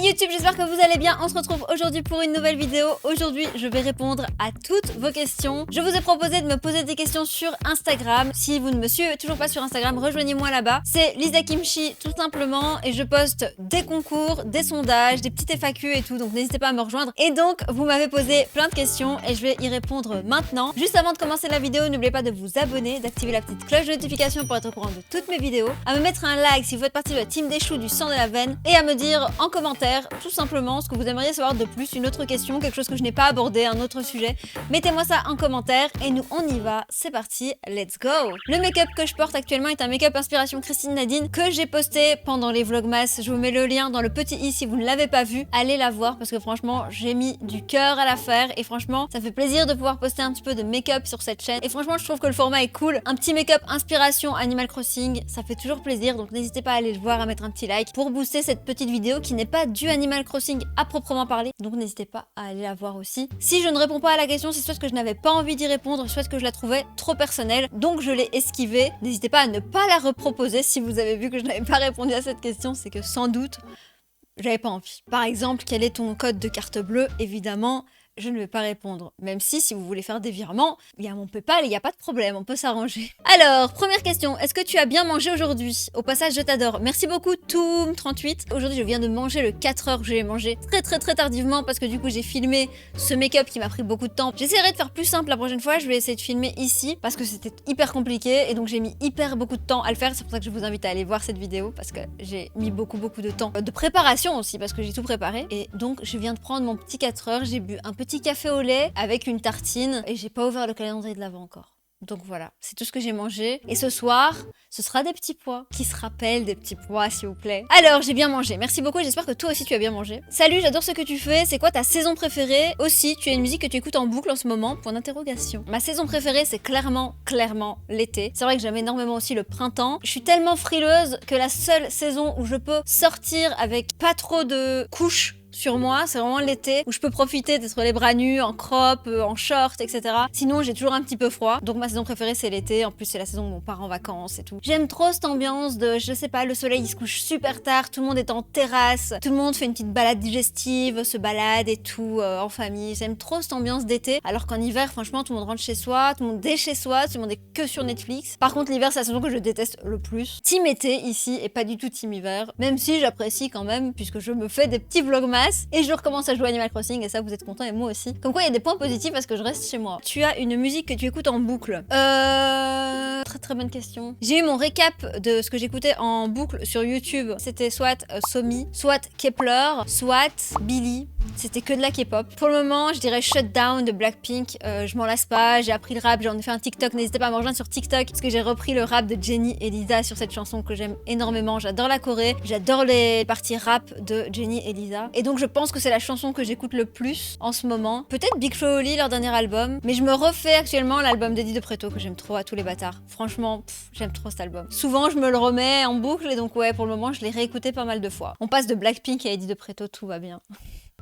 Hey YouTube, j'espère que vous allez bien. On se retrouve aujourd'hui pour une nouvelle vidéo. Aujourd'hui, je vais répondre à toutes vos questions. Je vous ai proposé de me poser des questions sur Instagram. Si vous ne me suivez toujours pas sur Instagram, rejoignez-moi là-bas. C'est Lisa Kimchi tout simplement et je poste des concours, des sondages, des petites FAQ et tout. Donc n'hésitez pas à me rejoindre. Et donc, vous m'avez posé plein de questions et je vais y répondre maintenant. Juste avant de commencer la vidéo, n'oubliez pas de vous abonner, d'activer la petite cloche de notification pour être au courant de toutes mes vidéos, à me mettre un like si vous faites partie de la team des choux du sang de la veine et à me dire en commentaire tout simplement ce que vous aimeriez savoir de plus, une autre question, quelque chose que je n'ai pas abordé, un autre sujet. Mettez-moi ça en commentaire et nous on y va, c'est parti, let's go. Le make-up que je porte actuellement est un make-up inspiration Christine Nadine que j'ai posté pendant les vlogmas. Je vous mets le lien dans le petit i si vous ne l'avez pas vu, allez la voir parce que franchement j'ai mis du cœur à la faire et franchement ça fait plaisir de pouvoir poster un petit peu de make-up sur cette chaîne et franchement je trouve que le format est cool. Un petit make-up inspiration Animal Crossing, ça fait toujours plaisir, donc n'hésitez pas à aller le voir, à mettre un petit like pour booster cette petite vidéo qui n'est pas du Animal Crossing à proprement parler, donc n'hésitez pas à aller la voir aussi. Si je ne réponds pas à la question, c'est soit que je n'avais pas envie d'y répondre, soit que je la trouvais trop personnelle, donc je l'ai esquivée. N'hésitez pas à ne pas la reproposer si vous avez vu que je n'avais pas répondu à cette question, c'est que sans doute j'avais pas envie. Par exemple, quel est ton code de carte bleue? Évidemment, je ne vais pas répondre. Même si vous voulez faire des virements, il y a mon PayPal et il n'y a pas de problème, on peut s'arranger. Alors, première question, est-ce que tu as bien mangé aujourd'hui? Au passage, je t'adore. Merci beaucoup, Toom38. Aujourd'hui, je viens de manger le 4h, je l'ai mangé très tardivement parce que du coup, j'ai filmé ce make-up qui m'a pris beaucoup de temps. J'essaierai de faire plus simple la prochaine fois, je vais essayer de filmer ici parce que c'était hyper compliqué et donc j'ai mis beaucoup de temps à le faire. C'est pour ça que je vous invite à aller voir cette vidéo parce que j'ai mis beaucoup de temps de préparation aussi parce que j'ai tout préparé. Et donc, je viens de prendre mon petit 4h, j'ai bu un petit café au lait avec une tartine et j'ai pas ouvert le calendrier de l'avant encore. Donc voilà, c'est tout ce que j'ai mangé. Et ce soir, ce sera des petits pois. Qui se rappelle des petits pois, s'il vous plaît? Alors, j'ai bien mangé. Merci beaucoup et j'espère que toi aussi tu as bien mangé. Salut, j'adore ce que tu fais. C'est quoi ta saison préférée? Aussi, tu as une musique que tu écoutes en boucle en ce moment? Point d'interrogation. Ma saison préférée, c'est clairement l'été. C'est vrai que j'aime énormément aussi le printemps. Je suis tellement frileuse que la seule saison où je peux sortir avec pas trop de couches sur moi, c'est vraiment l'été où je peux profiter d'être les bras nus, en crop, en short, etc. Sinon, j'ai toujours un petit peu froid. Donc ma saison préférée, c'est l'été. En plus, c'est la saison où on part en vacances et tout. J'aime trop cette ambiance de, je sais pas, le soleil il se couche super tard, tout le monde est en terrasse, tout le monde fait une petite balade digestive, se balade et tout, en famille. J'aime trop cette ambiance d'été. Alors qu'en hiver, franchement, tout le monde rentre chez soi, tout le monde est chez soi, tout le monde est que sur Netflix. Par contre, l'hiver, c'est la saison que je déteste le plus. Team été ici et pas du tout team hiver. Même si j'apprécie quand même, puisque je me fais des petits vlogmas. Et je recommence à jouer à Animal Crossing et ça vous êtes contents et moi aussi. Comme quoi il y a des points positifs parce que je reste chez moi. Tu as une musique que tu écoutes en boucle? Très bonne question. J'ai eu mon récap de ce que j'écoutais en boucle sur YouTube. C'était soit Somi, soit Kepler, soit Billy. C'était que de la K-pop. Pour le moment, je dirais Shutdown de Blackpink. Je m'en lasse pas, j'ai appris le rap, j'en ai fait un TikTok. N'hésitez pas à me rejoindre sur TikTok parce que j'ai repris le rap de Jennie et Lisa sur cette chanson que j'aime énormément. J'adore la Corée, j'adore les parties rap de Jennie et Lisa. Et donc je pense que c'est la chanson que j'écoute le plus en ce moment. Peut-être Big Flo et Oli, leur dernier album. Mais je me refais actuellement l'album d'Eddie de Preto que j'aime trop, à tous les bâtards. Franchement, j'aime trop cet album. Souvent, je me le remets en boucle et donc ouais, pour le moment, je l'ai réécouté pas mal de fois. On passe de Blackpink à Eddie de Preto, tout va bien.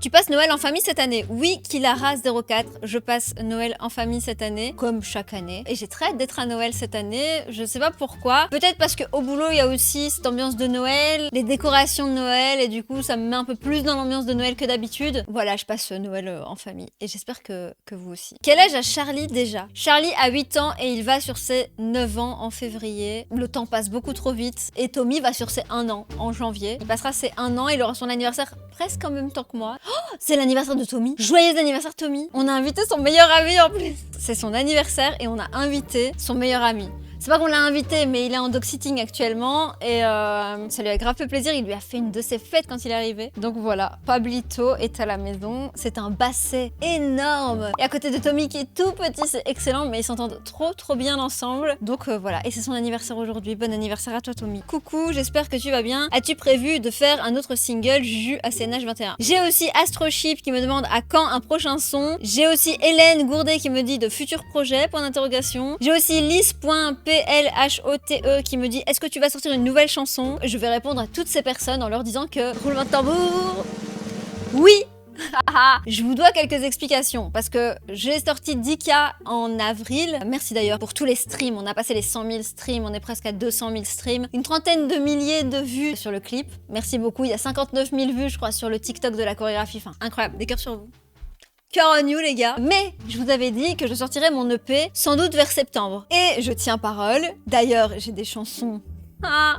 Tu passes Noël en famille cette année? Oui, Kilara04, je passe Noël en famille cette année, comme chaque année. Et j'ai très hâte d'être à Noël cette année, je sais pas pourquoi. Peut-être parce qu'au boulot, il y a aussi cette ambiance de Noël, les décorations de Noël, et du coup, ça me met un peu plus dans l'ambiance de Noël que d'habitude. Voilà, je passe Noël en famille, et j'espère que vous aussi. Quel âge a Charlie déjà? Charlie a 8 ans, et il va sur ses 9 ans en février. Le temps passe beaucoup trop vite, et Tommy va sur ses 1 an en janvier. Il passera ses 1 an, il aura son anniversaire presque en même temps que moi. Oh, c'est l'anniversaire de Tommy. Joyeux anniversaire Tommy. On a invité son meilleur ami en plus. C'est son anniversaire et on a invité son meilleur ami. C'est pas qu'on l'a invité, mais il est en dog-sitting actuellement et ça lui a grave fait plaisir. Il lui a fait une de ses fêtes quand il est arrivé. Donc voilà, Pablito est à la maison. C'est un basset énorme. Et à côté de Tommy qui est tout petit, c'est excellent, mais ils s'entendent trop bien ensemble. Donc voilà, et c'est son anniversaire aujourd'hui. Bon anniversaire à toi Tommy. Coucou, j'espère que tu vas bien. As-tu prévu de faire un autre single Juju à CNH 21? J'ai aussi Astroship qui me demande à quand un prochain son. J'ai aussi Hélène Gourdet qui me dit de futurs projets, point d'interrogation. J'ai aussi Lys.plhote qui me dit est-ce que tu vas sortir une nouvelle chanson? Je vais répondre à toutes ces personnes en leur disant que roulement de tambour. Oui, Je vous dois quelques explications parce que j'ai sorti 10K en avril. Merci d'ailleurs pour tous les streams. On a passé les 100 000 streams, on est presque à 200 000 streams. Une trentaine de milliers de vues sur le clip. Merci beaucoup. Il y a 59 000 vues, je crois, sur le TikTok de la chorégraphie. Enfin, incroyable. Des cœurs sur vous. Cœur on you les gars. Mais je vous avais dit que je sortirais mon EP sans doute vers septembre. Et je tiens parole. D'ailleurs, j'ai des chansons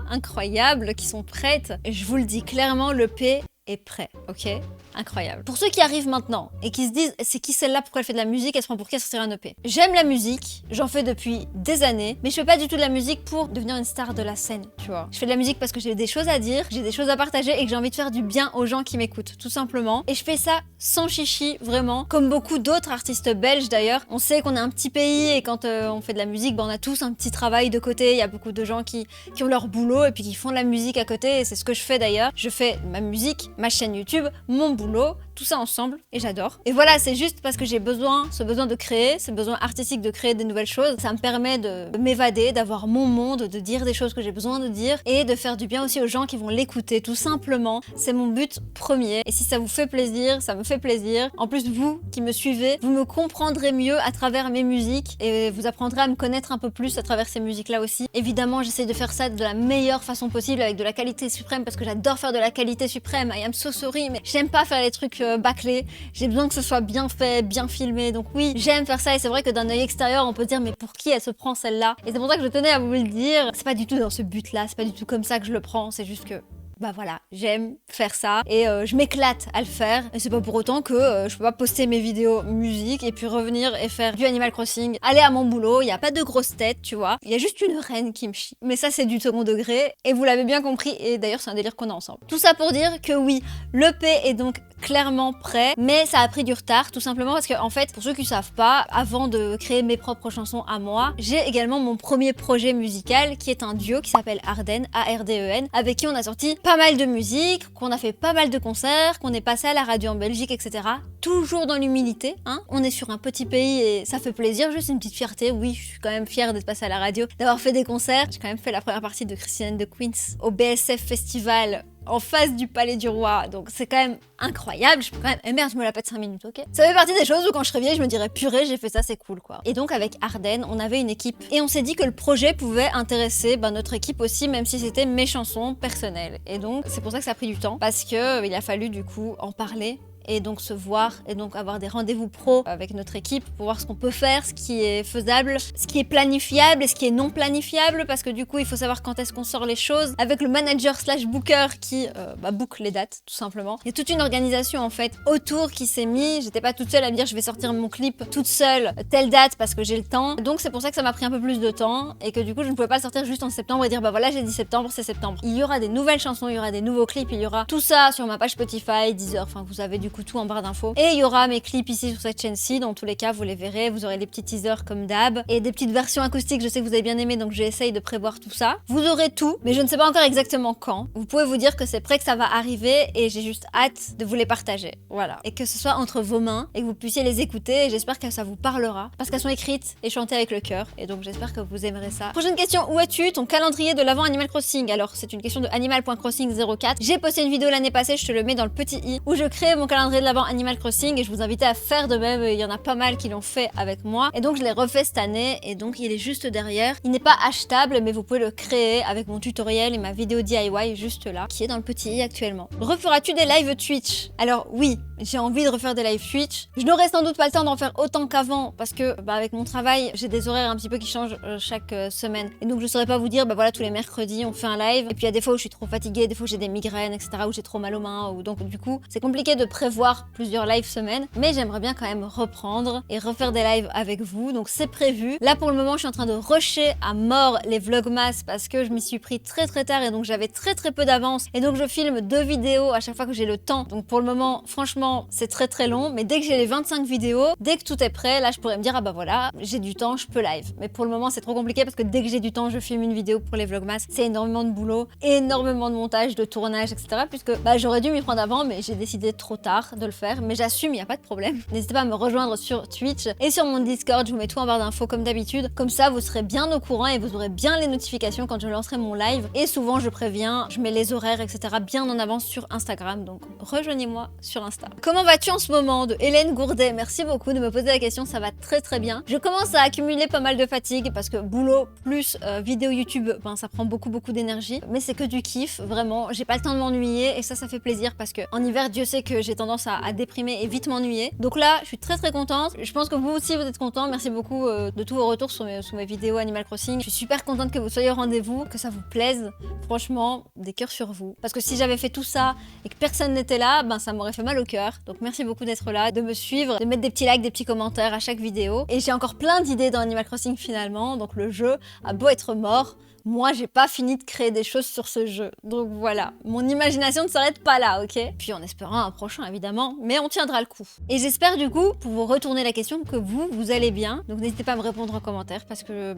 incroyables qui sont prêtes. Et je vous le dis clairement, l'EP est prêt, ok? Incroyable. Pour ceux qui arrivent maintenant et qui se disent c'est qui celle-là, pourquoi elle fait de la musique, elle se prend pour qui, elle sortira un EP. J'aime la musique, j'en fais depuis des années, mais je fais pas du tout de la musique pour devenir une star de la scène, tu vois. Je fais de la musique parce que j'ai des choses à dire, j'ai des choses à partager et que j'ai envie de faire du bien aux gens qui m'écoutent, tout simplement. Et je fais ça sans chichi, vraiment. Comme beaucoup d'autres artistes belges d'ailleurs. On sait qu'on est un petit pays et quand on fait de la musique, on a tous un petit travail de côté. Il y a beaucoup de gens qui ont leur boulot et puis qui font de la musique à côté et c'est ce que je fais d'ailleurs. Je fais ma musique, ma chaîne YouTube, mon boulot, tout ça ensemble et j'adore. Et voilà, c'est juste parce que j'ai ce besoin de créer, ce besoin artistique de créer des nouvelles choses. Ça me permet de m'évader, d'avoir mon monde, de dire des choses que j'ai besoin de dire et de faire du bien aussi aux gens qui vont l'écouter, tout simplement. C'est mon but premier. Et si ça vous fait plaisir, ça me fait plaisir. En plus, vous qui me suivez, vous me comprendrez mieux à travers mes musiques et vous apprendrez à me connaître un peu plus à travers ces musiques-là aussi. Évidemment, j'essaie de faire ça de la meilleure façon possible avec de la qualité suprême parce que j'adore faire de la qualité suprême. I am so sorry, mais j'aime pas faire les trucs bâclés. J'ai besoin que ce soit bien fait, bien filmé. Donc oui, j'aime faire ça et c'est vrai que d'un œil extérieur, on peut dire mais pour qui elle se prend celle-là? Et c'est pour ça que je tenais à vous le dire. C'est pas du tout dans ce but-là, c'est pas du tout comme ça que je le prends, c'est juste que bah voilà, j'aime faire ça et je m'éclate à le faire et c'est pas pour autant que je peux pas poster mes vidéos musique et puis revenir et faire du Animal Crossing, aller à mon boulot, il y a pas de grosse tête, tu vois. Il y a juste une reine qui me chie. Mais ça c'est du second degré et vous l'avez bien compris et d'ailleurs c'est un délire qu'on a ensemble. Tout ça pour dire que oui, l'EP est donc clairement prêt, mais ça a pris du retard tout simplement parce que en fait, pour ceux qui savent pas, avant de créer mes propres chansons à moi, j'ai également mon premier projet musical qui est un duo qui s'appelle Arden, A-R-D-E-N, avec qui on a sorti pas mal de musique, qu'on a fait pas mal de concerts, qu'on est passé à la radio en Belgique, etc. Toujours dans l'humilité, hein. On est sur un petit pays et ça fait plaisir, juste une petite fierté. Oui, je suis quand même fière d'être passée à la radio, d'avoir fait des concerts. J'ai quand même fait la première partie de Christine and the Queens au BSF Festival en face du Palais du Roi, donc c'est quand même incroyable. Je peux quand même... Eh merde, je me la pète 5 minutes, ok? Ça fait partie des choses où quand je serais vieille, je me dirais purée, j'ai fait ça, c'est cool quoi. Et donc avec Arden, on avait une équipe et on s'est dit que le projet pouvait intéresser notre équipe aussi, même si c'était mes chansons personnelles. Et donc c'est pour ça que ça a pris du temps, parce que il a fallu du coup en parler. Et donc se voir et donc avoir des rendez-vous pro avec notre équipe pour voir ce qu'on peut faire, ce qui est faisable, ce qui est planifiable et ce qui est non planifiable parce que du coup il faut savoir quand est-ce qu'on sort les choses avec le manager slash booker qui book les dates tout simplement. Il y a toute une organisation en fait autour qui s'est mis, j'étais pas toute seule à me dire je vais sortir mon clip toute seule telle date parce que j'ai le temps, donc c'est pour ça que ça m'a pris un peu plus de temps et que du coup je ne pouvais pas le sortir juste en septembre et dire bah voilà j'ai dit septembre, c'est septembre. Il y aura des nouvelles chansons, il y aura des nouveaux clips, il y aura tout ça sur ma page Spotify, Deezer, enfin vous avez du coup tout en barre d'infos. Et il y aura mes clips ici sur cette chaîne-ci, dans tous les cas vous les verrez, vous aurez des petits teasers comme d'hab et des petites versions acoustiques, je sais que vous avez bien aimé donc j'essaye de prévoir tout ça. Vous aurez tout, mais je ne sais pas encore exactement quand. Vous pouvez vous dire que c'est prêt, que ça va arriver et j'ai juste hâte de vous les partager, voilà. Et que ce soit entre vos mains et que vous puissiez les écouter et j'espère que ça vous parlera parce qu'elles sont écrites et chantées avec le cœur et donc j'espère que vous aimerez ça. Prochaine question, où as-tu ton calendrier de l'avant Animal Crossing? Alors c'est une question de animal.crossing04. J'ai posté une vidéo l'année passée, je te le mets dans le petit i, où je crée mon calendrier de l'avant Animal Crossing et je vous invitais à faire de même, il y en a pas mal qui l'ont fait avec moi et donc je l'ai refait cette année et donc il est juste derrière. Il n'est pas achetable mais vous pouvez le créer avec mon tutoriel et ma vidéo DIY juste là qui est dans le petit i actuellement. Referas-tu des lives Twitch? Alors oui, j'ai envie de refaire des lives Twitch. Je n'aurai sans doute pas le temps d'en faire autant qu'avant parce que avec mon travail j'ai des horaires un petit peu qui changent chaque semaine et donc je saurais pas vous dire bah voilà tous les mercredis on fait un live et puis il y a des fois où je suis trop fatiguée, des fois où j'ai des migraines etc, où j'ai trop mal aux mains ou donc du coup c'est compliqué de prévoir plusieurs live semaine, mais j'aimerais bien quand même reprendre et refaire des lives avec vous, donc c'est prévu. Là pour le moment je suis en train de rusher à mort les vlogmas parce que je m'y suis pris très tard et donc j'avais très peu d'avance et donc je filme 2 vidéos à chaque fois que j'ai le temps, donc pour le moment franchement c'est très long, mais dès que j'ai les 25 vidéos, dès que tout est prêt, là je pourrais me dire ah bah voilà j'ai du temps, je peux live, mais pour le moment c'est trop compliqué parce que dès que j'ai du temps je filme une vidéo pour les vlogmas, c'est énormément de boulot, énormément de montage, de tournage etc, puisque bah j'aurais dû m'y prendre avant mais j'ai décidé trop tard devoir de le faire, mais j'assume, il n'y a pas de problème. N'hésitez pas à me rejoindre sur Twitch et sur mon Discord, je vous mets tout en barre d'infos comme d'habitude. Comme ça, vous serez bien au courant et vous aurez bien les notifications quand je lancerai mon live. Et souvent, je préviens, je mets les horaires, etc. bien en avance sur Instagram, donc rejoignez-moi sur Insta. Comment vas-tu en ce moment? De Hélène Gourdet, merci beaucoup de me poser la question, ça va très très bien. Je commence à accumuler pas mal de fatigue parce que boulot plus vidéo YouTube, ben, ça prend beaucoup d'énergie, mais c'est que du kiff, vraiment. J'ai pas le temps de m'ennuyer et ça fait plaisir parce que en hiver, Dieu sait que j'ai tendance à déprimer et vite m'ennuyer. Donc là, je suis très contente. Je pense que vous aussi, vous êtes contents. Merci beaucoup de tous vos retours sur mes vidéos Animal Crossing. Je suis super contente que vous soyez au rendez-vous, que ça vous plaise. Franchement, des cœurs sur vous. Parce que si j'avais fait tout ça et que personne n'était là, ben ça m'aurait fait mal au cœur. Donc merci beaucoup d'être là, de me suivre, de mettre des petits likes, des petits commentaires à chaque vidéo. Et j'ai encore plein d'idées dans Animal Crossing finalement. Donc le jeu a beau être mort, moi, j'ai pas fini de créer des choses sur ce jeu. Donc voilà, mon imagination ne s'arrête pas là, ok? Puis en espérant un prochain, évidemment, mais on tiendra le coup. Et j'espère du coup, pour vous retourner la question, que vous allez bien. Donc n'hésitez pas à me répondre en commentaire, parce que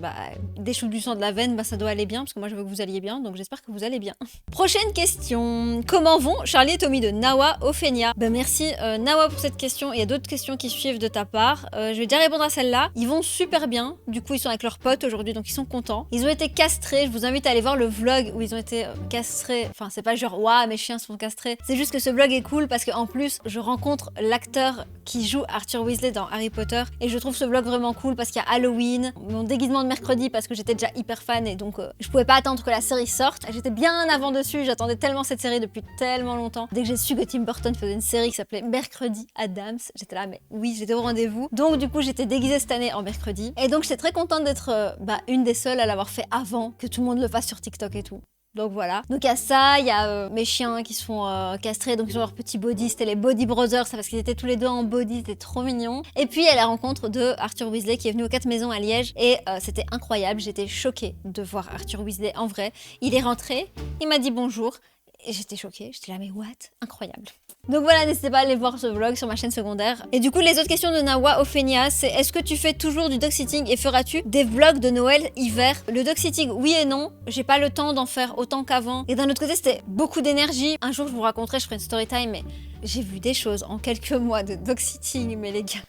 des chutes du sang de la veine, ça doit aller bien, parce que moi je veux que vous alliez bien, donc j'espère que vous allez bien. Prochaine question. Comment vont Charlie et Tommy de Nawa Ophenia? Merci Nawa pour cette question. Il y a d'autres questions qui suivent de ta part. Je vais déjà répondre à celle-là. Ils vont super bien. Du coup, ils sont avec leurs potes aujourd'hui, donc ils sont contents. Ils ont été castrés. Je vous invite à aller voir le vlog où ils ont été castrés. Enfin, c'est pas genre waouh, mes chiens sont castrés. C'est juste que ce vlog est cool parce qu'en plus, je rencontre l'acteur qui joue Arthur Weasley dans Harry Potter et je trouve ce vlog vraiment cool parce qu'il y a Halloween, mon déguisement de mercredi parce que j'étais déjà hyper fan et donc je pouvais pas attendre que la série sorte. J'étais bien avant dessus, j'attendais tellement cette série depuis tellement longtemps. Dès que j'ai su que Tim Burton faisait une série qui s'appelait Mercredi Addams, j'étais là, mais oui, j'étais au rendez-vous. Donc du coup, j'étais déguisée cette année en mercredi et donc j'étais très contente d'être une des seules à l'avoir fait avant que tout le monde le fasse sur TikTok et tout. Donc voilà. Donc il y a ça, il y a mes chiens qui se font castrer, donc ils ont leur petit body, c'était les Body Brothers, parce qu'ils étaient tous les deux en body, c'était trop mignon. Et puis il y a la rencontre de Arthur Weasley qui est venu aux 4 maisons à Liège et c'était incroyable, j'étais choquée de voir Arthur Weasley en vrai. Il est rentré, il m'a dit bonjour et j'étais choquée, j'étais là mais what? Incroyable. Donc voilà, n'hésitez pas à aller voir ce vlog sur ma chaîne secondaire. Et du coup, les autres questions de Nawa Ophenia, c'est est-ce que tu fais toujours du dog-sitting et feras-tu des vlogs de Noël hiver? Le dog-sitting, oui et non. J'ai pas le temps d'en faire autant qu'avant. Et d'un autre côté, c'était beaucoup d'énergie. Un jour, je vous raconterai, je ferai une story time, mais j'ai vu des choses en quelques mois de dog-sitting, mais les gars...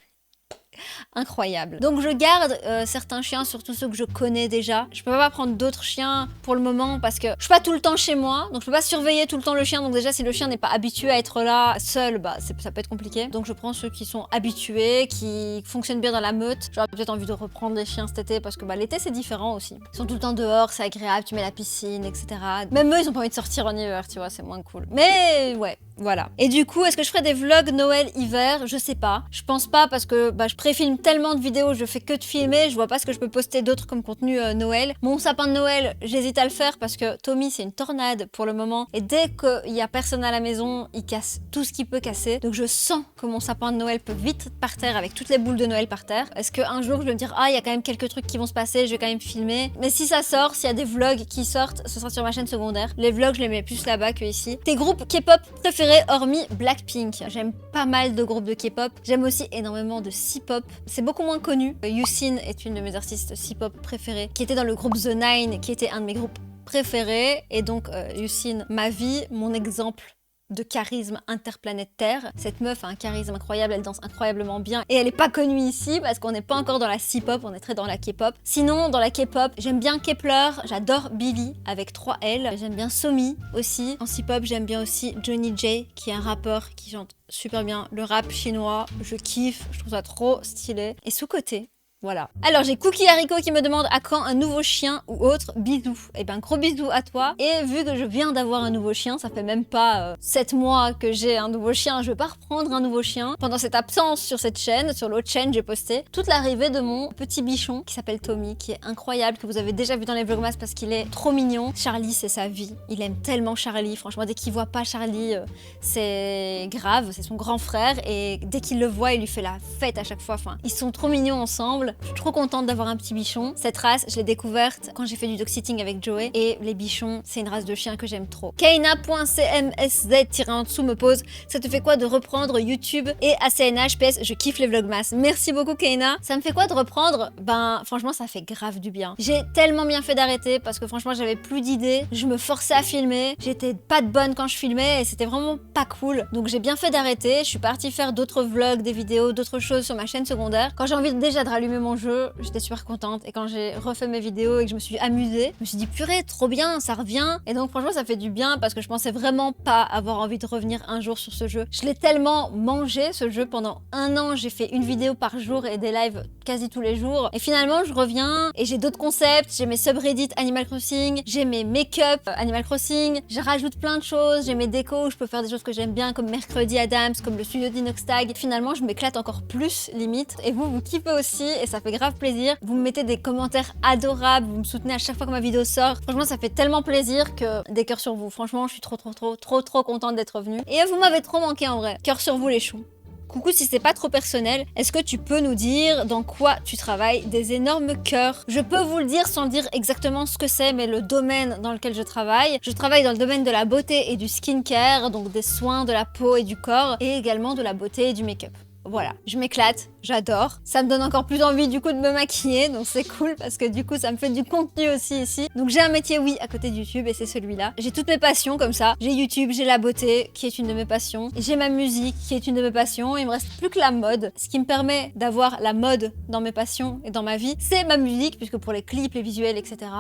incroyable. Donc je garde certains chiens, surtout ceux que je connais déjà. Je peux pas prendre d'autres chiens pour le moment parce que je suis pas tout le temps chez moi, donc je peux pas surveiller tout le temps le chien. Donc déjà si le chien n'est pas habitué à être là seul, ça peut être compliqué. Donc je prends ceux qui sont habitués, qui fonctionnent bien dans la meute. J'aurais peut-être envie de reprendre des chiens cet été parce que l'été c'est différent aussi. Ils sont tout le temps dehors, c'est agréable, tu mets la piscine, etc. Même eux ils ont pas envie de sortir en hiver, tu vois, c'est moins cool. Mais ouais, voilà. Et du coup, est-ce que je ferai des vlogs Noël-hiver? Je sais pas. Je pense pas parce que je préfilme tellement de vidéos, je fais que de filmer, je vois pas ce que je peux poster d'autre comme contenu Noël. Mon sapin de Noël, j'hésite à le faire parce que Tommy c'est une tornade pour le moment et dès qu'il y a personne à la maison, il casse tout ce qu'il peut casser. Donc je sens que mon sapin de Noël peut vite par terre avec toutes les boules de Noël par terre. Est-ce qu'un jour je vais me dire ah il y a quand même quelques trucs qui vont se passer, je vais quand même filmer. Mais si ça sort, s'il y a des vlogs qui sortent, ce sera sur ma chaîne secondaire. Les vlogs je les mets plus là-bas que ici. Tes groupes K-pop préférés hormis Blackpink? J'aime pas mal de groupes de K-pop. J'aime aussi énormément de C-pop. C'est beaucoup moins connu. Yusin est une de mes artistes C-pop préférées, qui était dans le groupe The Nine, qui était un de mes groupes préférés. Et donc Yusin, ma vie, mon exemple de charisme interplanétaire. Cette meuf a un charisme incroyable, elle danse incroyablement bien et elle est pas connue ici parce qu'on n'est pas encore dans la C-pop, on est très dans la K-pop. Sinon, dans la K-pop, j'aime bien Kepler, j'adore Billy avec 3 L, j'aime bien Somi aussi. En C-pop, j'aime bien aussi Johnny J qui est un rappeur qui chante super bien le rap chinois, je kiffe, je trouve ça trop stylé. Et sous-côté, voilà. Alors j'ai Cookie Haricot qui me demande à quand un nouveau chien ou autre. Bisous. Et ben gros bisous à toi. Et vu que je viens d'avoir un nouveau chien, ça fait même pas 7 mois que j'ai un nouveau chien, je vais pas reprendre un nouveau chien. Pendant cette absence sur cette chaîne, sur l'autre chaîne, j'ai posté toute l'arrivée de mon petit bichon qui s'appelle Tommy, qui est incroyable, que vous avez déjà vu dans les vlogmas parce qu'il est trop mignon. Charlie, c'est sa vie. Il aime tellement Charlie. Franchement, dès qu'il voit pas Charlie, c'est grave. C'est son grand frère et dès qu'il le voit, il lui fait la fête à chaque fois. Enfin, ils sont trop mignons ensemble. Je suis trop contente d'avoir un petit bichon. Cette race, je l'ai découverte quand j'ai fait du dog-sitting avec Joey. Et les bichons, c'est une race de chien que j'aime trop. Kaina.cmsz-en-dessous me pose, ça te fait quoi de reprendre YouTube et ACNH PS, je kiffe les vlogmas. Merci beaucoup Kaina. Ça me fait quoi de reprendre? Ben franchement ça fait grave du bien. J'ai tellement bien fait d'arrêter parce que franchement j'avais plus d'idées. Je me forçais à filmer. J'étais pas de bonne quand je filmais et c'était vraiment pas cool. Donc j'ai bien fait d'arrêter. Je suis partie faire d'autres vlogs, des vidéos, d'autres choses sur ma chaîne secondaire. Quand j'ai envie déjà de rallumer mon jeu, j'étais super contente. Et quand j'ai refait mes vidéos et que je me suis amusée, je me suis dit purée, trop bien, ça revient. Et donc franchement ça fait du bien parce que je pensais vraiment pas avoir envie de revenir un jour sur ce jeu. Je l'ai tellement mangé ce jeu pendant un an. J'ai fait une vidéo par jour et des lives quasi tous les jours. Et finalement je reviens et j'ai d'autres concepts. J'ai mes subreddits Animal Crossing, j'ai mes make-up Animal Crossing, je rajoute plein de choses, j'ai mes décos, je peux faire des choses que j'aime bien comme Mercredi Adams, comme le studio d'Inoxtag. Finalement je m'éclate encore plus limite et vous kiffez aussi et ça fait grave plaisir. Vous me mettez des commentaires adorables, vous me soutenez à chaque fois que ma vidéo sort. Franchement ça fait tellement plaisir que des cœurs sur vous. Franchement je suis trop contente d'être revenue. Et vous m'avez trop manqué en vrai. Cœur sur vous les choux. Coucou, si c'est pas trop personnel, est-ce que tu peux nous dire dans quoi tu travailles? Des énormes cœurs. Je peux vous le dire sans dire exactement ce que c'est, mais le domaine dans lequel je travaille. Je travaille dans le domaine de la beauté et du skincare, donc des soins de la peau et du corps, et également de la beauté et du make-up. Voilà, je m'éclate, j'adore. Ça me donne encore plus envie du coup de me maquiller, donc c'est cool parce que du coup ça me fait du contenu aussi ici. Donc j'ai un métier oui à côté de YouTube et c'est celui-là. J'ai toutes mes passions comme ça. J'ai YouTube, j'ai la beauté qui est une de mes passions. J'ai ma musique qui est une de mes passions. Il me reste plus que la mode. Ce qui me permet d'avoir la mode dans mes passions et dans ma vie, c'est ma musique puisque pour les clips, les visuels, etc.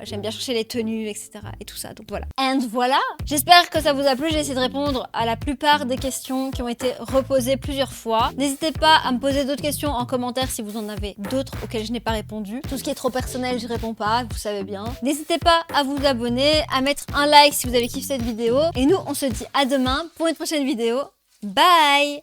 J'aime bien chercher les tenues, etc. et tout ça. Donc voilà. And voilà. J'espère que ça vous a plu. J'ai essayé de répondre à la plupart des questions qui ont été reposées plusieurs fois. N'hésitez pas à me poser d'autres questions en commentaire si vous en avez d'autres auxquelles je n'ai pas répondu. Tout ce qui est trop personnel, je réponds pas, vous savez bien. N'hésitez pas à vous abonner, à mettre un like si vous avez kiffé cette vidéo. Et nous, on se dit à demain pour une prochaine vidéo. Bye!